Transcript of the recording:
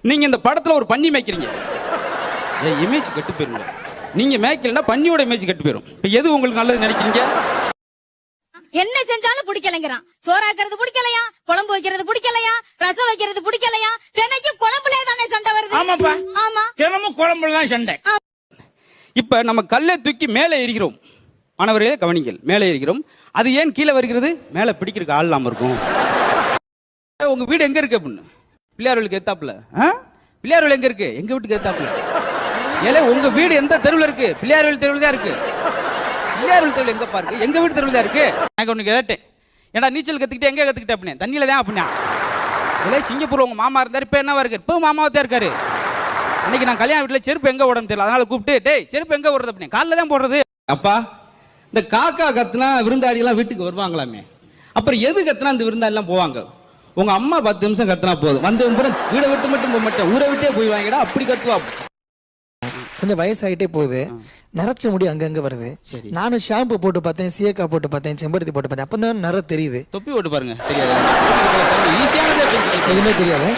நீங்க இந்த படத்துல ஒரு பன்னி மேய்க்கிறீங்க, இமேஜ் கெட்டு போயிருங்க. நீங்க மேய்க்கலன்னா பன்னியோட இமேஜ் கெட்டு போயிடும். இப்ப எது உங்களுக்கு நல்லது நினைக்கிறீங்க? என்ன செஞ்சாலும் பிடிக்கலைங்கிறான். சோறாக்குறது பிடிக்கலையா, குழம்பு வைக்கிறது பிடிக்கலையா, ரசம் வைக்கிறது பிடிக்கலையா, தினைக்கும் குழம்புலே தானே சண்டை வருது. ஆமாப்பா, ஆமா, தினமும் குழம்புல தான் சண்டை. இப்ப நம்ம கல்லை தூக்கி மேலே எறிகிறோம். மாணவர்களே கவனிங்கள், மேலே எறிகிறோம். அது ஏன் கீழே வருகிறது? மேலே பிடிக்கிறதுக்கு ஆள் இல்லாம இருக்கும். உங்க வீடு எங்க இருக்கு அப்படின்னு பிள்ளையார்வலுக்கு ஏத்தாப்புல. பிள்ளையார்வல் எங்க இருக்கு? எங்க வீட்டுக்கு ஏத்தாப்புல. ஏலே உங்க வீடு எந்த தெருவில் இருக்கு? பிள்ளையார்வல் தெருவில் தான் இருக்கு. பிள்ளையார்வல் தெருவில் எங்க பாருக்கு? எங்க வீட்டு தெருவில் தான் இருக்கு. நான் ஒண்ணு கேட்டேன், ஏன்னா நீச்சல் கத்துக்கிட்டு எங்க கத்துக்கிட்டேன் அப்படின்னு. தண்ணியில தான் அப்படின்னா. இல்லை சிங்கப்பூர் உங்க மாமா இருந்தாரு, இப்ப என்னவா இருக்கு? இப்போ மாமாவா தான் இருக்காரு. அன்னைக்கு நான் கல்யாண வீட்டுல செருப்பு எங்க ஓடணும் தெரியல, அதனால கூப்பிட்டு டேய் செருப்பு எங்க ஓடுறது அப்படின்னு. காலில் தான் போடுறது. அப்பா இந்த காக்கா கத்துனா விருந்தாடி எல்லாம் வீட்டுக்கு வருவாங்களாமே, அப்புறம் எது கத்துனா இந்த விருந்தாடி எல்லாம் போவாங்க? உங்க அம்மா 10 நிமிஷம் கத்துனா போதும், வந்து வீடை விட்டு மட்டும் போக மாட்டேன், ஊரை விட்டே போய் வாங்கிடா, அப்படி கத்துவா. கொஞ்சம் வயசாயிட்டே போகுது, நரைச்ச முடி அங்கங்க வருது. நானும் ஷாம்பு போட்டு பார்த்தேன், சீயக்கா போட்டு பார்த்தேன், செம்பருத்தி போட்டு பார்த்தேன், அப்பதான் நிற தெரியுது. தொப்பி போட்டு பாருங்க, தெரியாது. ஈஸியானதே எதுவுமே தெரியாது.